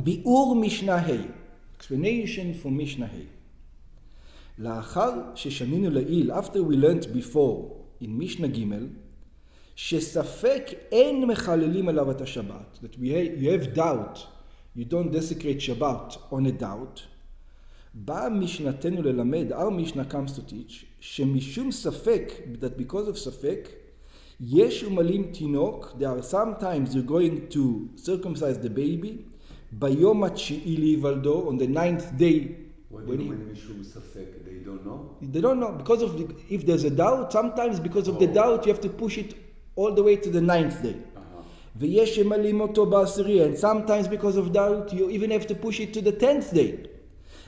ביאור משנה ה', explanation for משנה ה'. לאחר ששנינו לעיל, after we learned before in משנה ג', שספק אין מחללים עליו את השבת, that you have doubt, you don't desecrate Shabbat on a doubt, באה משנתנו ללמד, our Mishnah comes to teach, שמשום ספק, that because of ספק, יש ומלים תינוק, there are sometimes you're going to circumcise the baby, ביום התשיעי להיוולדו, on the 9th day. What do you mean משום ספק? They don't know? They don't know, because of if there's a doubt, sometimes because of the doubt you have to push it all the way to the 9th day. ויש שמלים אותו בעשירי, and sometimes because of doubt you even have to push it to the 10th day.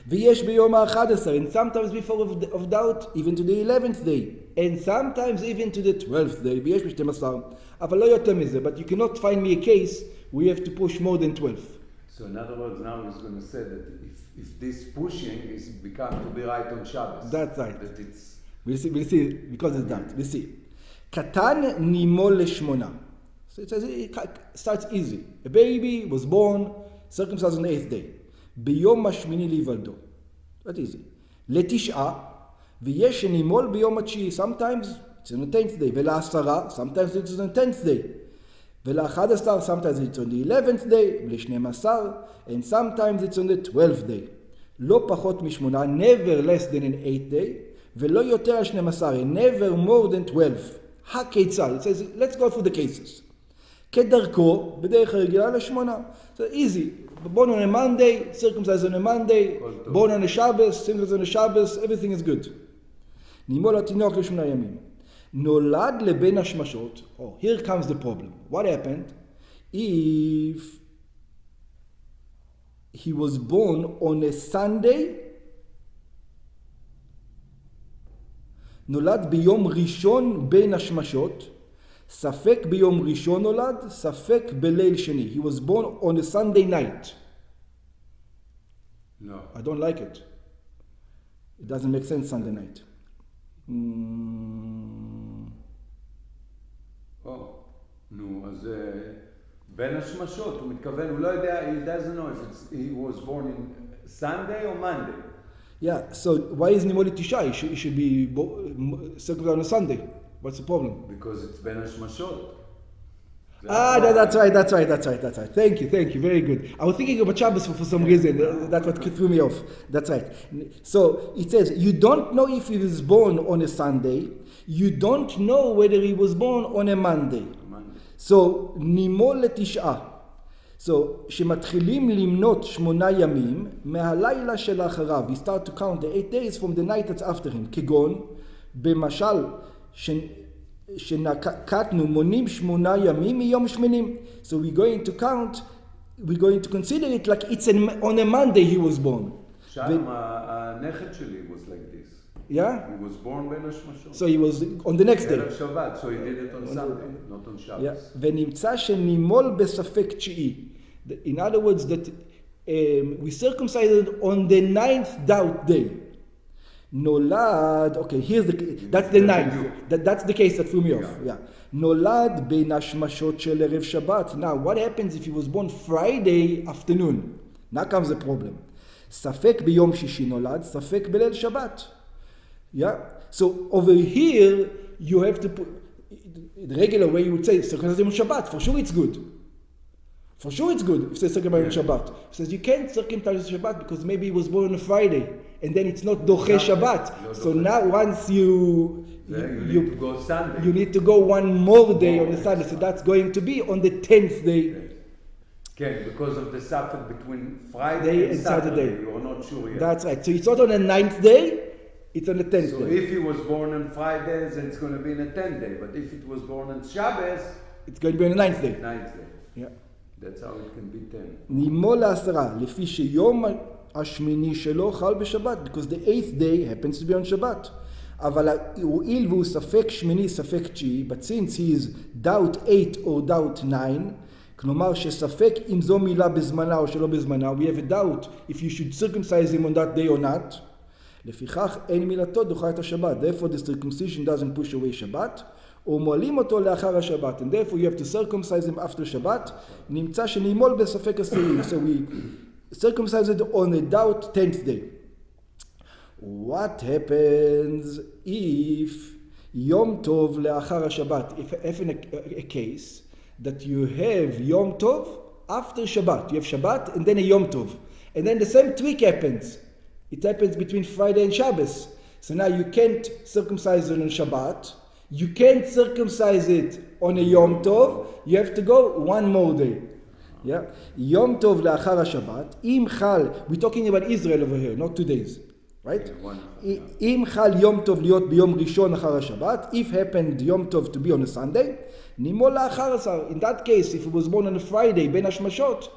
ויש ביום ה-11, and sometimes before of doubt, even to the 11th day, and sometimes even to the 12th day, ויש ב-12, אבל לא יותר מזה, but you cannot find me a case where you have to push more than 12. So in other words, now he's going to say that if this pushing is become to be right on Shabbos. That's right. That it's... We'll see, because of that, we'll see. קטן נימול לשמונה. So it starts easy. A baby was born, circumcised on the 8th day. ביום השמיני להיוולדו. That's easy. לתשעה, ויש שנימול ביום התשיעי. Sometimes it's on the 10th day. ולעשרה, sometimes it's on the 10th day. ול-11, sometimes it's on the 11th day. ול-12, and sometimes it's on the 12th day. לא פחות משמונה, never less than an 8th day. ולא יותר על 12, never more than 12. הכיצד? It says, let's go through the cases. כדרכו, בדרך הרגילה לשמונה. So easy. Born on a Monday, circumcised on a Monday, born on a Shabbos, circumcised on a Shabbos, everything is good. נימול התינוק לשמונה ימים. נולד לבין השמשות, oh, here comes the problem. What happened? If he was born on a Sunday, נולד ביום ראשון בין השמשות, ספק ביום ראשון נולד, ספק בליל שני. He was born on a Sunday night. No. I don't like it. It doesn't make sense Sunday night. נו, אז בין השמשות, הוא מתכוון, הוא לא יודע, he doesn't know if he was born in Sunday or Monday. Yeah, so why is Nimoli Tisha? He should be circumcised on a Sunday. What's the problem? Because it's בין השמשות. That's right. Thank you, very good. I was thinking about Shabbos for some reason. That's what threw me off. That's right. So it says, you don't know if he was born on a Sunday. You don't know whether he was born on a Monday. So, נימול לתשעה. So, שמתחילים למנות 8 ימים, מהלילה שלאחריו. We start to count the 8 days from the night that's after him. כגון, במשל, שנקטנו מונים 8 ימים מיום שמינים. So we're going to consider it like it's on a Monday he was born. שם הנכד שלי was like this. Yeah? He was born בין השמשות. So he was on the next day. ערב שבת, so he did it on Sunday, not on Shabbos. Yeah. ונמצא שנימול בספק תשיעי. In other words, that we circumcised on the 9th doubt day. נולד, okay, that's the 9th. That's the case that threw me off. Yeah. נולד בין השמשות של ערב שבת. Now, what happens if he was born Friday afternoon? Now comes the problem. ספק ביום שישי נולד, ספק בליל שבת. Yeah. So over here, you have to put the regular way you would say circumcision on Shabbat. For sure, it's good. For sure, it's good if it's circumcision on Shabbat. It says you can't circumcise on Shabbat because maybe he was born on a Friday and then it's not doche Shabbat. So now once you need to go Sunday. You need to go one more day on the Sunday. So that's going to be on the 10th day. Okay, because of the suffix between Friday and Saturday. You are not sure yet. That's right. So it's not on the 9th day. It's on the 10th day. So if he was born on Fridays, then it's going to be on the 10th day. But if it was born on Shabbos, it's going to be on the 9th day. 9th day. Yeah. That's how it can be 10. נימול לעשרה, לפי שיום השמיני שלו חל בשבת, because the 8th day happens to be on Shabbat. אבל הואיל והוא ספק שמיני, ספק תשיעי, but since he is doubt 8 or doubt 9, כלומר שספק אם זו מילה בזמנה או שלא בזמנה, we have a doubt if you should circumcise him on that day or not, לפיכך אין מילתו דוחה את השבת. Therefore the circumcision doesn't push away Shabbat, ומועלים אותו לאחר השבת. And therefore you have to circumcise him after Shabbat. נמצא שנימול בספק עשירי. So circumcised on a doubt 10th day. What happens if Yom Tov le'achar Shabbat? If in a case that you have Yom Tov after Shabbat, you have Shabbat and then a Yom Tov, and then the same trick happens. It happens between Friday and Shabbos. So now you can't circumcise it on Shabbat. You can't circumcise it on a Yom Tov. You have to go one more day. Yeah, Yom Tov le'achar Shabbat. Im chal. We're talking about Israel over here, not 2 days, right? Im chal Yom Tov liot biyom rishon achar Shabbat. If happened Yom Tov to be on a Sunday, nimol le'achar asar. In that case, if it was born on a Friday, ben hashmashot,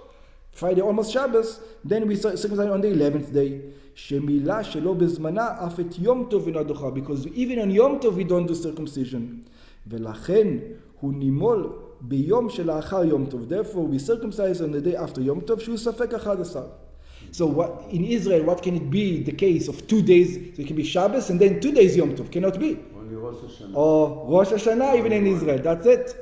Friday almost Shabbos, then we circumcise on the 11th day. Shemila shelo bezmana af et Yom Tov v'nadocha, because even on Yom Tov we don't do circumcision. V'lachen hu nimol biyom shelachar Yom Tov. Therefore we circumcise on the day after Yom Tov, shu safek achad asar. So what, in Israel, what can it be the case of 2 days? So it can be Shabbos and then 2 days Yom Tov. Cannot be. Only Rosh Hashanah. Or Rosh Hashanah even in Israel. That's it.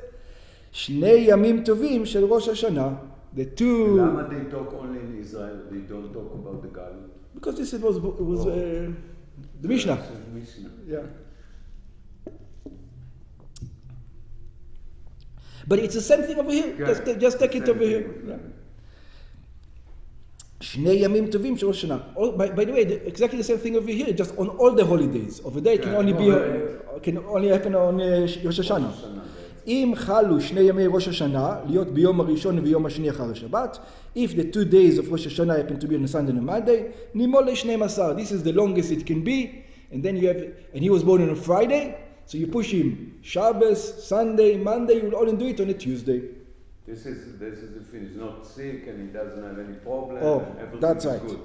Shnei yamim tovim shel Rosh Hashanah. The two. Lama they talk only in Israel. They don't talk about the Galut. Because this was the Mishnah. Mishnah. Yeah. But it's the same thing over here. Yeah. Just take it Same over here. thing. Yeah. Shnei yamim tovim shel Rosh Hashanah. By the way, exactly the same thing over here. Just on all the holidays. Over there, it can only happen on Rosh Hashanah. אם חלו שני ימי ראש השנה, להיות ביום הראשון ויום השני אחר השבת, if the 2 days of Rosh Hashanah happen to be on a Sunday and a Monday, נימול ל-12. This is the longest it can be, and then you have, and he was born on a Friday, so you push him Shabbos, Sunday, Monday, you will only do it on a Tuesday. This is if he's not sick and he doesn't have any problem. Oh, everything that's is right. good.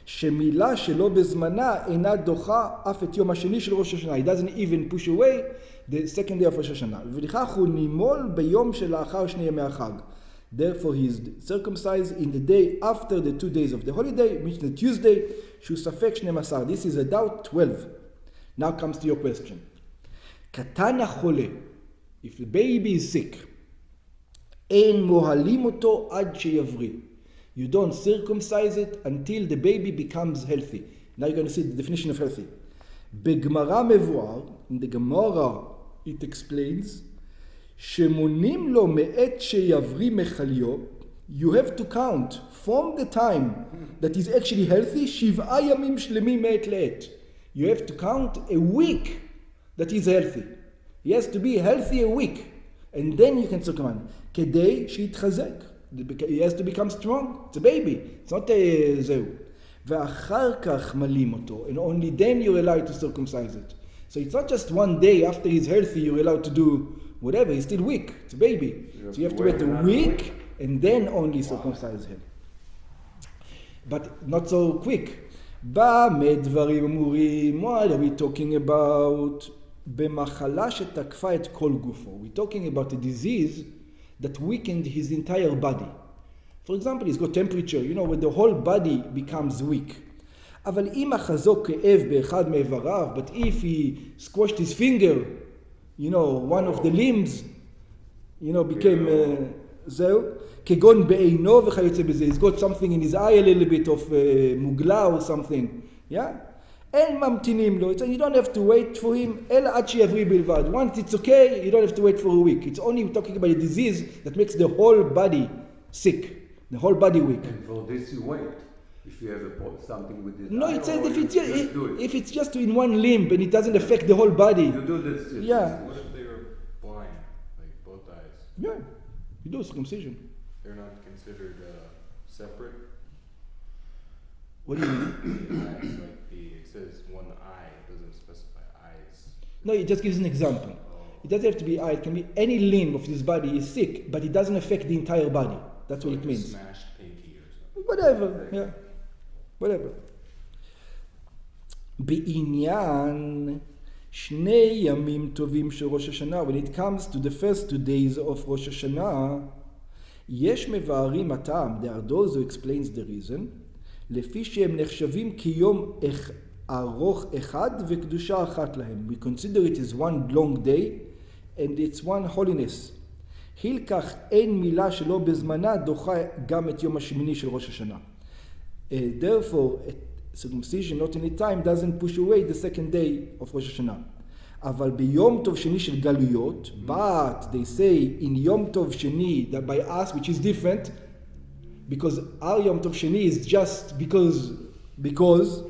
שמילה שלא בזמנה אינה דוחה אף את יום השני של ראש השנה. He doesn't even push away the second day of ראש השנה. ולכך הוא נימול ביום שלאחר שני ימי החג. Therefore he is circumcised in the day after the 2 days of the holiday, which is the Tuesday, שהוא ספק 12. This is a doubt 12. Now comes to your question. קטן החולה, if the baby is sick, אין מוהלים אותו עד שיבריא. You don't circumcise it until the baby becomes healthy. Now you're going to see the definition of healthy. בגמרא מבואר, in the Gemara it explains, שמונים לו מעת שיבריא מחליו, you have to count from the time that he's actually healthy, 7 ימים שלמים מעת לעת. You have to count a week that he's healthy. He has to be healthy a week. And then you can circumcise. כדי שיתחזק. He has to become strong. It's a baby. It's not a זהו. ואחר כך מלים אותו. And only then you're allowed to circumcise it. So it's not just 1 day after he's healthy you're allowed to do whatever. He's still weak. It's a baby. So you have to wait a week and then only circumcise him. But not so quick. במה דברים אמורים? What are we talking about? במחלה שתקפה את כל גופו. We're talking about a disease that weakened his entire body. For example, he's got temperature, when the whole body becomes weak. אבל אם אחזו כאב באחד מאיבריו, but if he squashed his finger, one of the limbs, became זהו, כגון בעינו וכיוצא בזה. He's got something in his eye, a little bit of מוגלה or something. Yeah? אין ממתינים לו. You don't have to wait for him, אלא עד שיבריא בלבד. Once it's okay, you don't have to wait for a week. It's only talking about a disease that makes the whole body sick, the whole body weak. And for this you wait. If you have something with this. No, it says if it's just in one limb and it doesn't affect the whole body. You do this. Yeah. What if they were blind, like both eyes? Yeah, you do circumcision. They're not considered separate? What do you mean? Eyes, like it says one eye, it doesn't specify eyes. No, it just gives an example. It doesn't have to be eye. It can be any limb of this body is sick, but it doesn't affect the entire body. That's what it means. Smashed pinky or something. Whatever, yeah. Whatever. בעניין שני ימים טובים של ראש השנה, when it comes to the first 2 days of ראש השנה, יש מבארים הטעם, there are those who explains the reason, לפי שהם נחשבים כיום ארוך אחד וקדושה אחת להם. We consider it as one long day and it's one holiness. הילקח אין מילה שלא בזמנה דוחה גם את יום השמיני של ראש השנה. Therefore, circumcision not any time doesn't push away the second day of Rosh Hashanah. אבל ביום טוב שני של גלויות, but they say in יום טוב שני, that by us, which is different, because our יום טוב שני is just because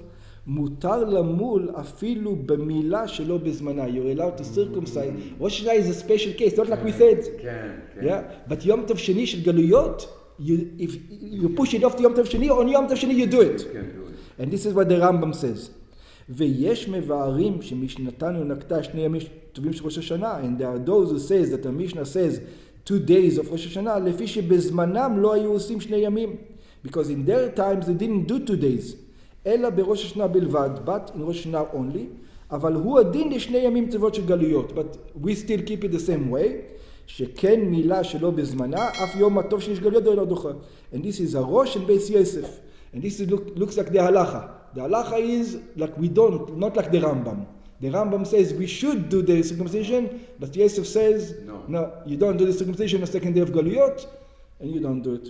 מותר למול אפילו במילה שלא בזמנה. You're allowed to circumcise. Rosh Hashanah is a special case, not like we said. כן. Yeah? But יום טוב שני של גלויות, if you push it off to יום טוב שני, on יום טוב שני you do it. You can do it. And this is what the Rambam says. ויש מבארים שמשנתנו נקטה 2 ימים טובים של ראש השנה, and there are those who says that the Mishnah says 2 days of ראש השנה, לפי שבזמנם לא היו עושים 2 ימים. Because in their times they didn't do 2 days. אלא בראש השנה בלבד, but in ראש השנה only, אבל הוא הדין ל2 ימים טובות של גלויות. But we still keep it the same way, שכן מילה שלא בזמנה, אף יום הטוב שיש גלויות לא דוחה. And this is הראש and בייס יוסף. And this looks like the halacha. The halacha is like we don't, not like the Rambam. The Rambam says we should do the circumcision, but Yosef says, no, you don't do the circumcision on the second day of Galuyot, and you don't do it.